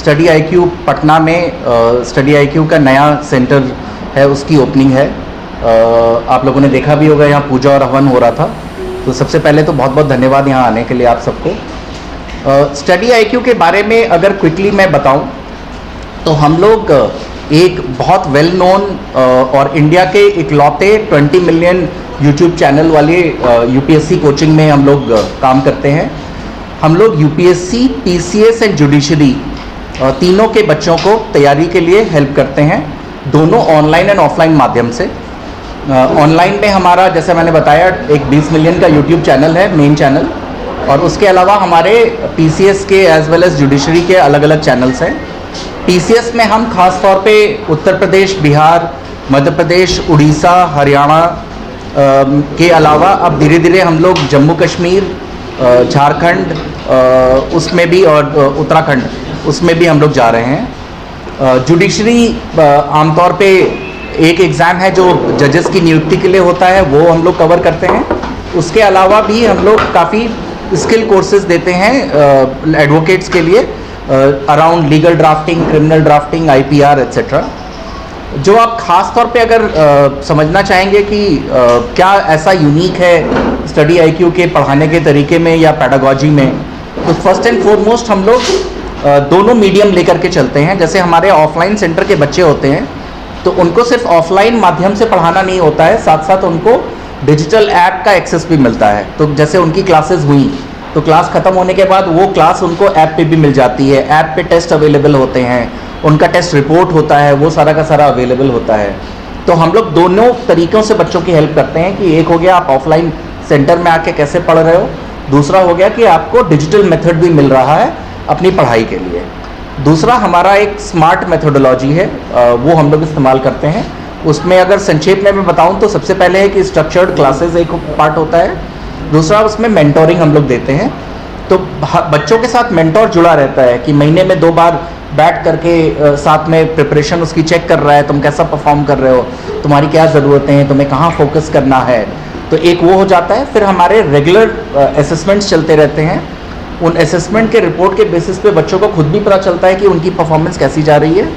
Study IQ Patna में study IQ का नया सेंटर है, उसकी ओपनिंग है। आप लोगों ने देखा भी होगा, यहाँ पूजा और हवन हो रहा था। तो सबसे पहले तो बहुत बहुत धन्यवाद यहाँ आने के लिए आप सबको। स्टडी आईक्यू के बारे में अगर क्विकली मैं बताऊँ तो हम लोग एक बहुत वेल नोन और इंडिया के इकलौते 20 मिलियन यूट्यूब चैनल वाले यूपीएससी कोचिंग में हम लोग काम करते हैं। हम लोग यूपीएससी, पीसीएस एंड जुडिशरी तीनों के बच्चों को तैयारी के लिए हेल्प करते हैं, दोनों ऑनलाइन एंड ऑफलाइन माध्यम से। ऑनलाइन में हमारा, जैसे मैंने बताया, एक 20 मिलियन का यूट्यूब चैनल है, मेन चैनल, और उसके अलावा हमारे पीसीएस के एज वेल एज जुडिशरी के अलग अलग चैनल्स हैं। पीसीएस में हम खास तौर पे उत्तर प्रदेश, बिहार, मध्य प्रदेश, उड़ीसा, हरियाणा के अलावा अब धीरे धीरे हम लोग जम्मू कश्मीर, झारखंड उसमें भी, और उत्तराखंड उसमें भी हम लोग जा रहे हैं। जुडिशरी आमतौर पे एक एग्ज़ाम है जो जजेस की नियुक्ति के लिए होता है, वो हम लोग कवर करते हैं। उसके अलावा भी हम लोग काफ़ी स्किल कोर्सेज देते हैं एडवोकेट्स के लिए, around legal drafting, criminal drafting, IPR etcetera. जो आप खास तौर पे अगर समझना चाहेंगे कि क्या ऐसा यूनिक है स्टडी आईक्यू के पढ़ाने के तरीके में या पैडागॉजी में, तो फर्स्ट एंड फॉरमोस्ट हम लोग दोनों मीडियम लेकर के चलते हैं। जैसे हमारे ऑफलाइन सेंटर के बच्चे होते हैं तो उनको सिर्फ ऑफलाइन माध्यम से पढ़ाना नहीं होता है, साथ साथ उनको डिजिटल ऐप का एक्सेस भी मिलता है। तो जैसे उनकी क्लासेस हुई तो क्लास ख़त्म होने के बाद वो क्लास उनको ऐप पे भी मिल जाती है, ऐप पे टेस्ट अवेलेबल होते हैं, उनका टेस्ट रिपोर्ट होता है, वो सारा का सारा अवेलेबल होता है। तो हम लोग दोनों तरीक़ों से बच्चों की हेल्प करते हैं कि एक हो गया आप ऑफलाइन सेंटर में आके कैसे पढ़ रहे हो, दूसरा हो गया कि आपको डिजिटल मेथड भी मिल रहा है अपनी पढ़ाई के लिए। दूसरा हमारा एक स्मार्ट मेथोडोलॉजी है, वो हम लोग इस्तेमाल करते हैं। उसमें अगर संक्षेप में मैं बताऊं तो सबसे पहले है कि स्ट्रक्चर्ड क्लासेस एक पार्ट होता है, दूसरा उसमें मेंटोरिंग हम लोग देते हैं। तो बच्चों के साथ मेंटोर जुड़ा रहता है कि महीने में 2 बार बैठ करके साथ में प्रिपरेशन उसकी चेक कर रहा है, तुम कैसा परफॉर्म कर रहे हो, तुम्हारी क्या ज़रूरतें हैं, तुम्हें कहाँ फोकस करना है। तो एक वो हो जाता है। फिर हमारे रेगुलर असेसमेंट्स चलते रहते हैं। उन असेसमेंट के रिपोर्ट के बेसिस पे बच्चों को खुद भी पता चलता है कि उनकी परफॉर्मेंस कैसी जा रही है,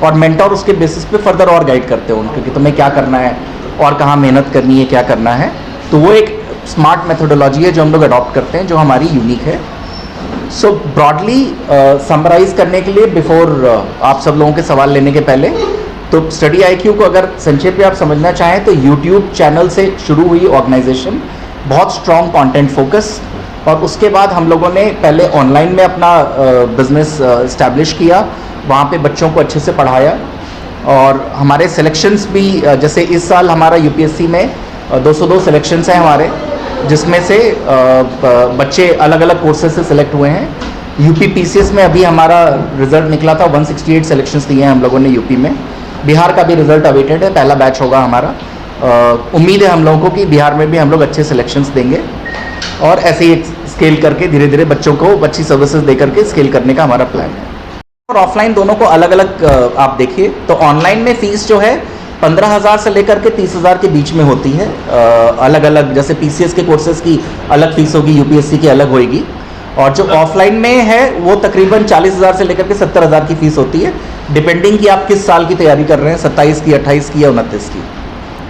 और मेंटोर उसके बेसिस पे फर्दर और गाइड करते हैं उनको कि तुम्हें क्या करना है और कहाँ मेहनत करनी है, क्या करना है। तो वो एक स्मार्ट मेथोडोलॉजी है जो हम लोग अडॉप्ट करते हैं, जो हमारी यूनिक है। सो ब्रॉडली समराइज करने के लिए, बिफोर आप सब लोगों के सवाल लेने के पहले, तो स्टडी आईक्यू को अगर संक्षेप में आप समझना चाहें तो यूट्यूब चैनल से शुरू हुई ऑर्गेनाइजेशन, बहुत स्ट्रॉन्ग कंटेंट फोकस, और उसके बाद हम लोगों ने पहले ऑनलाइन में अपना बिजनेस इस्टेब्लिश किया, वहाँ पे बच्चों को अच्छे से पढ़ाया। और हमारे सिलेक्शंस भी, जैसे इस साल हमारा यूपीएससी में 202 सिलेक्शंस हैं हमारे, जिसमें से बच्चे अलग अलग कोर्सेज से सिलेक्ट हुए हैं। यूपी पीसीएस में अभी हमारा रिजल्ट निकला था, 168 सिलेक्शंस दिए हैं हम लोगों ने यूपी में। बिहार का भी रिजल्ट अवेटेड है, पहला बैच होगा हमारा। उम्मीद है हम लोगों को कि बिहार में भी हम लोग अच्छे सिलेक्शंस देंगे, और ऐसे ही स्केल करके धीरे धीरे बच्चों को अच्छी सर्विसेज दे करके स्केल करने का हमारा प्लान है। और ऑफलाइन दोनों को अलग अलग आप देखिए तो ऑनलाइन में फ़ीस जो है 15,000 से लेकर के 30,000 के बीच में होती है। अलग अलग, जैसे पीसीएस के कोर्सेज़ की अलग फ़ीस होगी, यूपीएससी की अलग होगी। और जो ऑफलाइन में है वो तकरीबन 40,000 से लेकर के 70,000 की फ़ीस होती है, डिपेंडिंग कि आप किस साल की तैयारी कर रहे हैं, 27 की, 28 की या 29 की।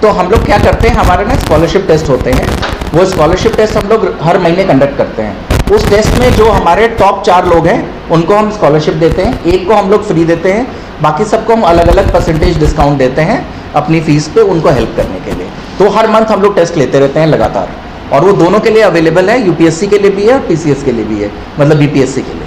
तो हम लोग क्या करते हैं, हमारे ना स्कॉलरशिप टेस्ट होते हैं, वो स्कॉलरशिप टेस्ट हम लोग हर महीने कंडक्ट करते हैं। उस टेस्ट में जो हमारे टॉप 4 लोग हैं उनको हम स्कॉलरशिप देते हैं, एक को हम लोग फ्री देते हैं, बाकी सबको हम अलग अलग परसेंटेज डिस्काउंट देते हैं अपनी फ़ीस पे उनको हेल्प करने के लिए। तो हर मंथ हम लोग टेस्ट लेते रहते हैं लगातार, और वो दोनों के लिए अवेलेबल है, यूपीएससी के लिए भी है और पीसीएस के लिए भी है, मतलब बीपीएससी के लिए।